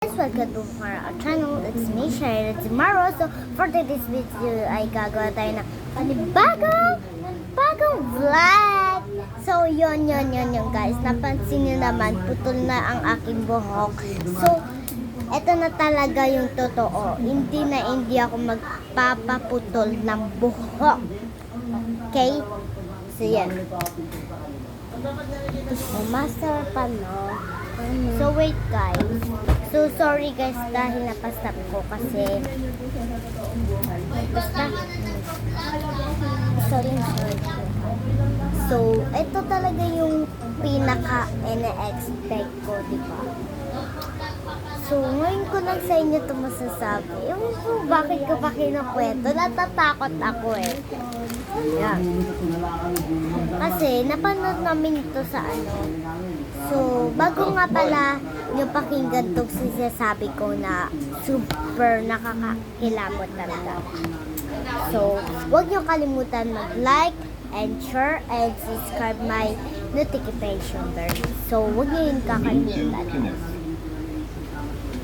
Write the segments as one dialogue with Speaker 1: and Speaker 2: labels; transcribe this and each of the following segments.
Speaker 1: Welcome to our channel. It's me, Shaira Tomorrow. So, for today's video ay gagawa tayo ng bagong vlog. So, yun guys. Napansin niyo naman, putol na ang aking buhok. So, eto na talaga yung totoo. Hindi ako magpapaputol ng buhok. Okay? So, yan. Master pa, no? So, wait guys. So, sorry guys dahil napastop ko kasi basta sorry. So, ito talaga yung pinaka-ina-expect ko, diba? So, ngayon ko lang sa inyo ito masasabi. Ewan ko bakit ko pa kinukwento. Natatakot ako eh. Yan. Kasi, napanood namin ito sa ano. So, bago nga pala yung pakinggan itong sinasabi ko na super nakakakilabot talaga. So, huwag niyo kalimutan mag-like and share and subscribe my notification bell. So, huwag niyo yun kakalimutan.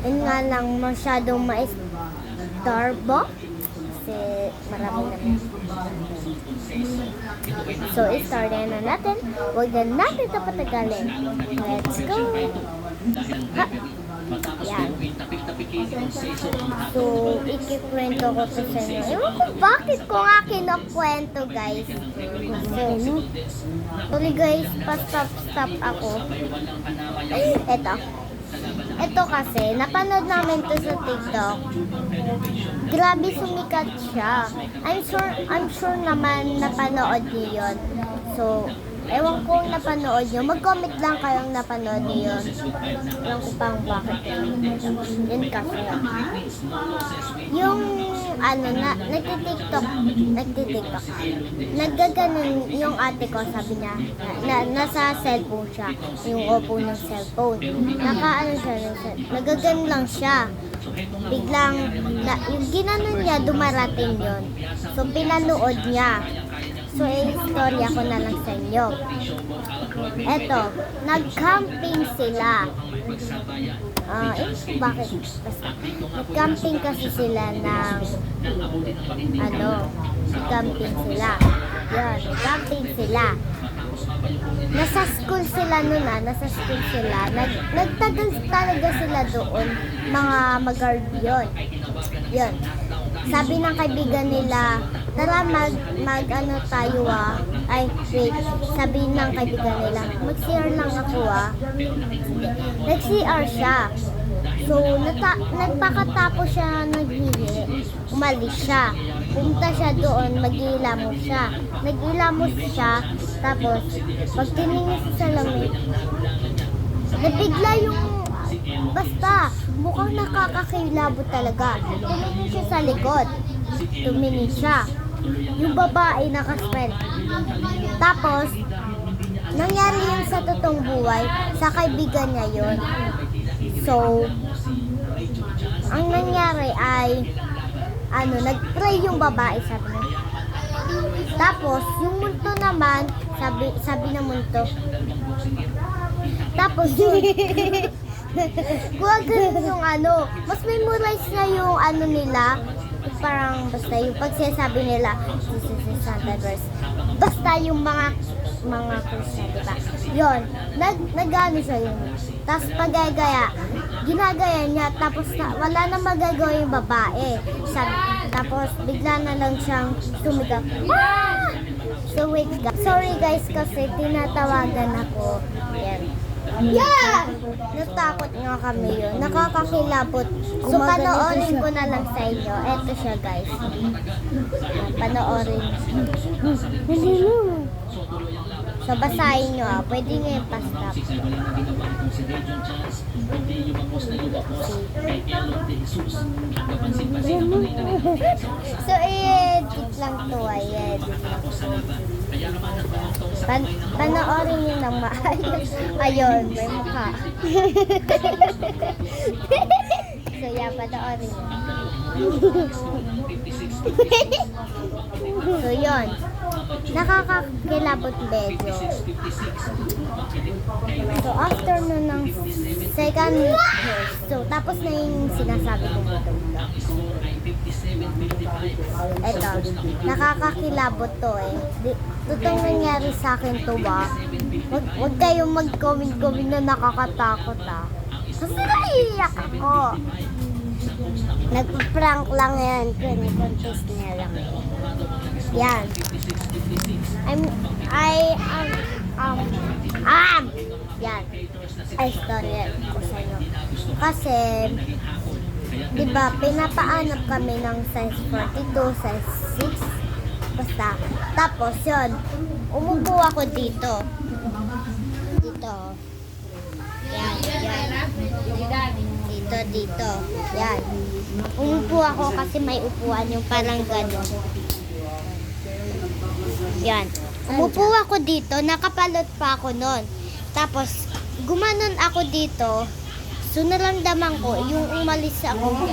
Speaker 1: Yun nga lang masyadong ma-starbo kasi marami naman. So, start na natin. Huwag na natin ito patagalin. Let's go! Ha! Yan. So, ikikwento ko to sa inyo. Ewan ko bakit ko nga kinukwento, guys. So, tuloy guys, pa-stop ako. Ito kasi, napanood namin to sa TikTok. Grabe sumikat siya. I'm sure naman napanood niyo yun. So, ewan ko kung napanood niyo. Mag-comment lang kayong napanood niyo yun. Ewan ko pang bakit yun kasi. Yung, nagtitiktok. Naggaganon yung ate ko, sabi niya, nasa cellphone siya. Yung opo ng cellphone. Nagaganon lang siya. Biglang, yung ginanon niya, dumarating yun. So, pinanood niya. So, istorya ko na lang sa inyo. Eto, nag-camping sila. Bakit? Nag-camping kasi sila ng, nag-camping sila. Yun, nag-camping sila. Nasa school sila nun nasa school sila. Nagtagal talaga sila doon, mga mag-guardian. Yun. Sabi ng kaibigan nila, tara tayo sabi ng kaibigan nila, mag-CR lang ako Nag-CR siya. So, nagpakatapos siya naghihi, umalis siya. Pumunta siya doon, mag-ilamos siya. Nag-ilamos siya, tapos, pag tiningin sa salamin, nabigla yung, basta, mukhang nakakakilabot talaga. Tumingin siya sa likod. Tumingin siya. Yung babae nakaspen. Tapos, nangyari yun sa totoong buhay, sa kaibigan niya yun. So, ang nangyari ay, nag-pray yung babae, sabi niya. Tapos, yung multo naman, sabi ng multo. Tapos, huwag ganun yung mas memorize na yung nila, parang basta yung pagsasabi nila, Santa Claus. Basta yung mga Christian, diba? Yun, nag-ano siya yun. Tapos ginagaya niya, tapos wala na magagawa yung babae. Tapos bigla na lang siyang sumigaw. Ah! So wait guys. Sorry guys kasi tinatawagan ako. Yan. Yeah! Natakot nga kami yun. Nakakakilabot. So panoorin ko na lang sa inyo. Eto siya guys. Panoorin. So basahin nyo pwede nyo yung pa-stop. So i-edit lang to. Panoorin nyo ng maayos. Ayun, may mukha. So yeah, panoorin nyo. So yun. nakakakilabot medyo. So, after nun ng second verse, so, tapos na yung sinasabi ko dito. Eto, nakakakilabot to eh. Totoong nangyari sa akin to ba? Huwag kayong mag-comment na nakakatakot ah. Kasi naiiyak ako. Nagpa-prank lang yan. Pinicontest niya lang. Yan. Yan. Ay, story ko sa inyo. Kasi, di ba, pinapaanap kami ng size 42, size 6. Basta. Tapos, yun. Umupo ako dito. Dito. Yan, yan. Dito. Yan. Umupo ako kasi may upuan yung parang gano'n. Yan. Umupo ako dito, nakapalot pa ako nun. Tapos, gumanon ako dito. So, naramdaman ko, yung umalis ako,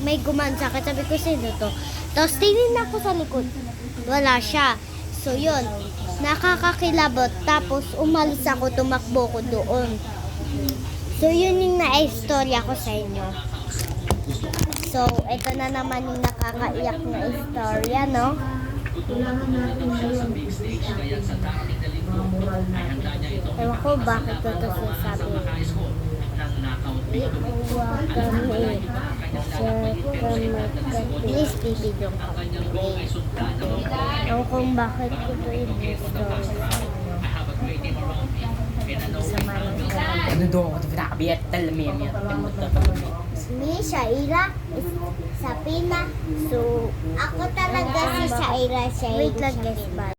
Speaker 1: may guman sa akin. Sabi ko, sino to? Tapos, tingin ako sa likod. Wala siya. So, yun. Nakakakilabot. Tapos, umalis ako, tumakbo ko doon. So, yun yung na-istorya ko sa inyo. So, ito na naman yung nakakaiyak na istorya, no? Ewan ko bakit ko ito sinasabi. Please, bibidong ka. Ewan ko bakit ko ito i-story.
Speaker 2: Ano daw ako ito pinakabiyat talamim yan.
Speaker 1: Mi, Shaira, Sapina. So, ako talaga si Shaira. Wait lang guys, bye.